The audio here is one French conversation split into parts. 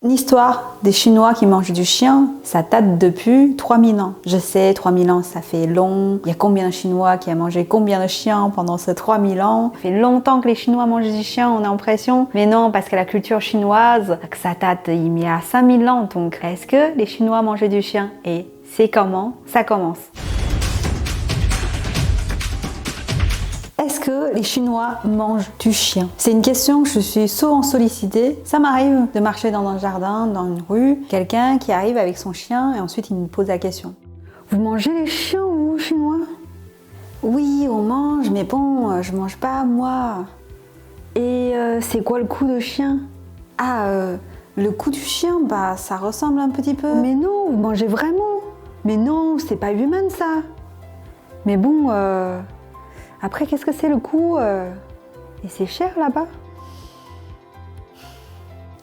Une histoire des Chinois qui mangent du chien, ça date depuis 3000 ans. Je sais, 3000 ans, ça fait long. Il y a combien de Chinois qui ont mangé combien de chiens pendant ces 3000 ans? Ça fait longtemps que les Chinois mangent du chien, on a l'impression. Mais non, parce que la culture chinoise, ça date il y a 5000 ans. Donc, est-ce que les Chinois mangeaient du chien? Et c'est comment ça commence? Est-ce que les Chinois mangent du chien? C'est une question que je suis souvent sollicitée. Ça m'arrive de marcher dans un jardin, dans une rue, quelqu'un qui arrive avec son chien et ensuite il me pose la question. Vous mangez les chiens, vous, Chinois? Oui, on mange, mais bon, je mange pas, moi. Et c'est quoi le cou de chien? Le cou du chien, bah ça ressemble un petit peu. Mais non, vous mangez vraiment. Mais non, c'est pas humain ça. Mais bon, après, qu'est-ce que c'est le cou Et c'est cher là-bas.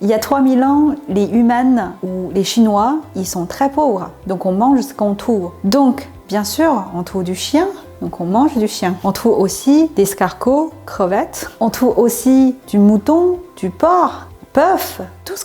Il y a 3000 ans, les humains ou les Chinois, ils sont très pauvres. Donc on mange ce qu'on trouve. Donc, bien sûr, on trouve du chien. Donc on mange du chien. On trouve aussi des escargots, crevettes. On trouve aussi du mouton, du porc, bœuf. Tout ce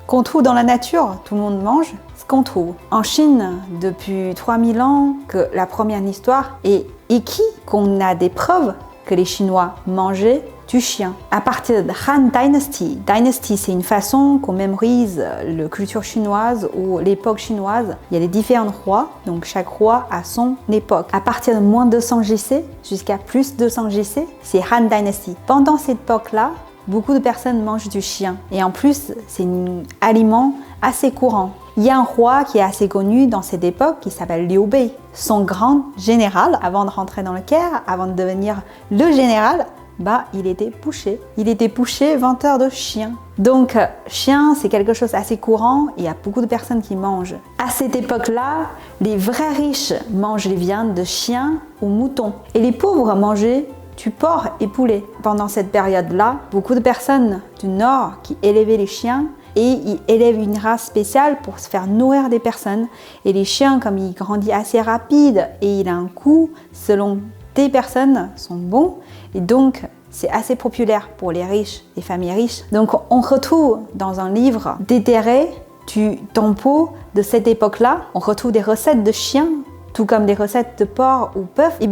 qu'on trouve dans la nature, tout le monde mange ce qu'on trouve. En Chine, depuis 3000 ans, que la première histoire est écrite, qu'on a des preuves que les Chinois mangeaient du chien. À partir de Han Dynasty. Dynasty, c'est une façon qu'on mémorise la culture chinoise ou l'époque chinoise. Il y a les différents rois, donc chaque roi a son époque. À partir de moins 200 JC jusqu'à plus 200 JC, c'est Han Dynasty. Pendant cette époque-là, beaucoup de personnes mangent du chien. Et en plus, c'est un aliment assez courant. Il y a un roi qui est assez connu dans cette époque qui s'appelle Liu Bei. Son grand général, avant de rentrer dans le Caire, avant de devenir le général, il était boucher. Il était boucher, vendeur de chiens. Donc, chien, c'est quelque chose d'assez courant. Il y a beaucoup de personnes qui mangent. À cette époque-là, les vrais riches mangent les viandes de chiens ou moutons. Et les pauvres mangeaient du porc et poulet. Pendant cette période-là, beaucoup de personnes du Nord qui élevaient les chiens et ils élèvent une race spéciale pour se faire nourrir des personnes. Et les chiens, comme ils grandissent assez rapide et il a un coût selon des personnes, sont bons. Et donc, c'est assez populaire pour les riches, les familles riches. Donc, on retrouve dans un livre déterré du tempo de cette époque-là, on retrouve des recettes de chiens, tout comme des recettes de porc ou bœuf. Et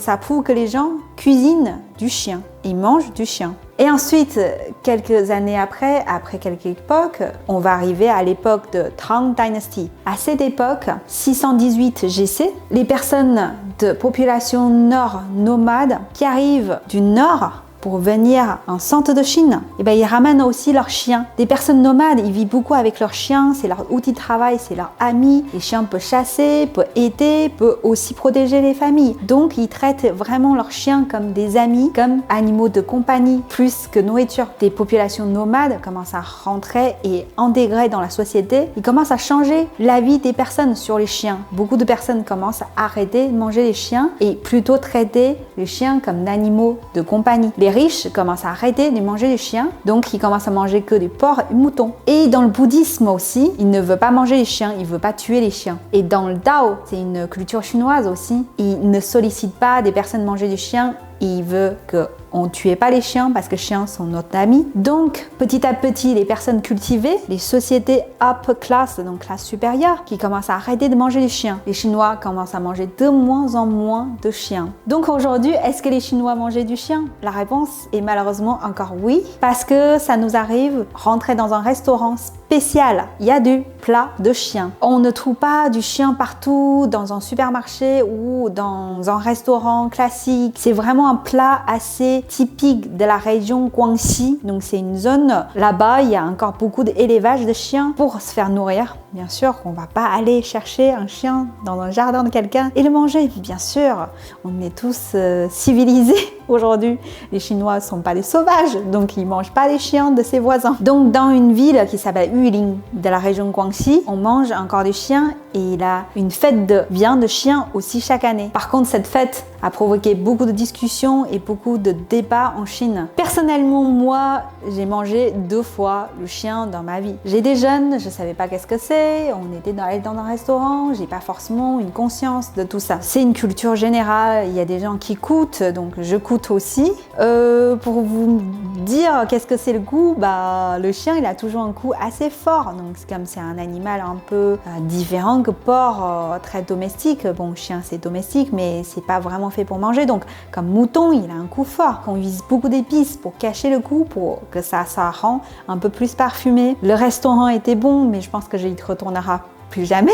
ça prouve que les gens cuisinent du chien. Ils mangent du chien. Et ensuite, quelques années après quelques époques, on va arriver à l'époque de Tang Dynasty. À cette époque, 618 GC, les personnes de population nord nomade qui arrivent du nord pour venir en centre de Chine, ils ramènent aussi leurs chiens. Des personnes nomades, ils vivent beaucoup avec leurs chiens, c'est leur outil de travail, c'est leur ami. Les chiens peuvent chasser, peuvent aider, peuvent aussi protéger les familles. Donc, ils traitent vraiment leurs chiens comme des amis, comme animaux de compagnie, plus que nourriture. Des populations nomades commencent à rentrer et intégrer dans la société. Ils commencent à changer la vie des personnes sur les chiens. Beaucoup de personnes commencent à arrêter de manger les chiens et plutôt traiter les chiens comme animaux de compagnie. Les riches commencent à arrêter de manger les chiens, donc ils commencent à manger que du porc et moutons. Et dans le bouddhisme aussi, ils ne veulent pas manger les chiens, ils ne veulent pas tuer les chiens. Et dans le Tao, c'est une culture chinoise aussi, ils ne sollicitent pas des personnes manger du chien, ils veulent qu'on ne tue pas les chiens parce que les chiens sont notre ami. Donc, petit à petit, les personnes cultivées, les sociétés upper class, donc classe supérieure, qui commencent à arrêter de manger les chiens. Les Chinois commencent à manger de moins en moins de chiens. Donc aujourd'hui, est-ce que les Chinois mangeaient du chien? La réponse est malheureusement encore oui, parce que ça nous arrive rentrer dans un restaurant spécial. Il y a du plat de chien. On ne trouve pas du chien partout dans un supermarché ou dans un restaurant classique. C'est vraiment un plat assez typique de la région Guangxi. Donc c'est une zone, là-bas, il y a encore beaucoup d'élevage de chiens pour se faire nourrir. Bien sûr qu'on ne va pas aller chercher un chien dans un jardin de quelqu'un et le manger. Bien sûr, on est tous civilisés aujourd'hui. Les Chinois ne sont pas des sauvages, donc ils ne mangent pas les chiens de ses voisins. Donc dans une ville qui s'appelle Yulin, de la région Guangxi, on mange encore des chiens et il y a une fête de viande de chien aussi chaque année. Par contre, cette fête a provoqué beaucoup de discussions et beaucoup de débats en Chine. Personnellement, moi, j'ai mangé 2 fois le chien dans ma vie. J'étais jeune, je ne savais pas qu'est-ce que c'est, on était dans un restaurant, j'ai pas forcément une conscience de tout ça. C'est une culture générale, il y a des gens qui coûtent, donc je coûte coûte aussi. Pour vous dire qu'est-ce que c'est le goût, bah, le chien il a toujours un goût assez fort. Donc comme c'est un animal un peu différent que porc, très domestique. Bon, chien c'est domestique, mais c'est pas vraiment fait pour manger. Donc comme mouton, il a un goût fort. On utilise beaucoup d'épices pour cacher le goût, pour que ça rend un peu plus parfumé. Le restaurant était bon, mais je pense que j'y retournerai plus jamais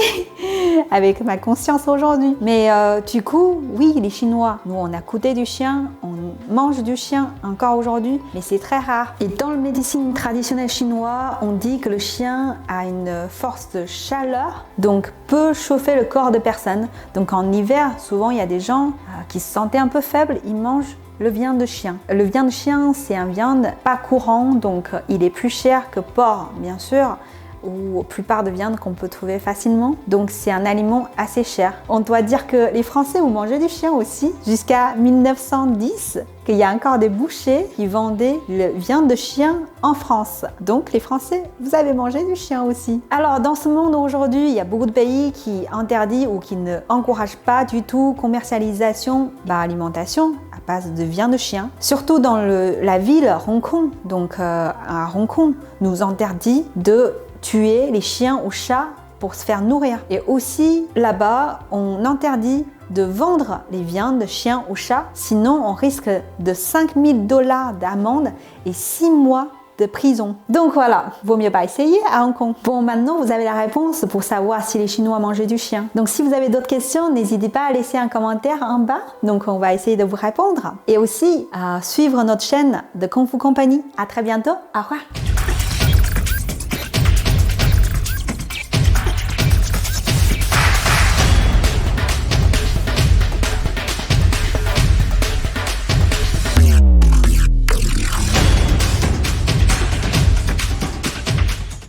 avec ma conscience aujourd'hui. Mais du coup, oui, les Chinois, nous on a goûté du chien, on mange du chien encore aujourd'hui, mais c'est très rare. Et dans la médecine traditionnelle chinoise, on dit que le chien a une force de chaleur, donc peut chauffer le corps de personnes. Donc en hiver, souvent il y a des gens qui se sentaient un peu faibles, ils mangent le viande de chien. Le viande de chien, c'est un viande pas courant, donc il est plus cher que porc, bien sûr, ou la plupart de viande qu'on peut trouver facilement. Donc c'est un aliment assez cher. On doit dire que les Français ont mangé du chien aussi jusqu'à 1910, qu'il y a encore des bouchers qui vendaient le viande de chien en France. Donc les Français, vous avez mangé du chien aussi. Alors dans ce monde aujourd'hui, il y a beaucoup de pays qui interdisent ou qui ne encouragent pas du tout commercialisation, alimentation à base de viande de chien. Surtout dans la ville Hong Kong. Donc à Hong Kong, nous interdit de tuer les chiens ou chats pour se faire nourrir. Et aussi là-bas, on interdit de vendre les viandes de chiens ou chats, sinon on risque de 5 000 $ d'amende et 6 mois de prison. Donc voilà, vaut mieux pas essayer à Hong Kong. Bon, maintenant vous avez la réponse pour savoir si les Chinois mangeaient du chien. Donc si vous avez d'autres questions, n'hésitez pas à laisser un commentaire en bas. Donc on va essayer de vous répondre. Et aussi à suivre notre chaîne de Kung Fu Company. À très bientôt. Au revoir.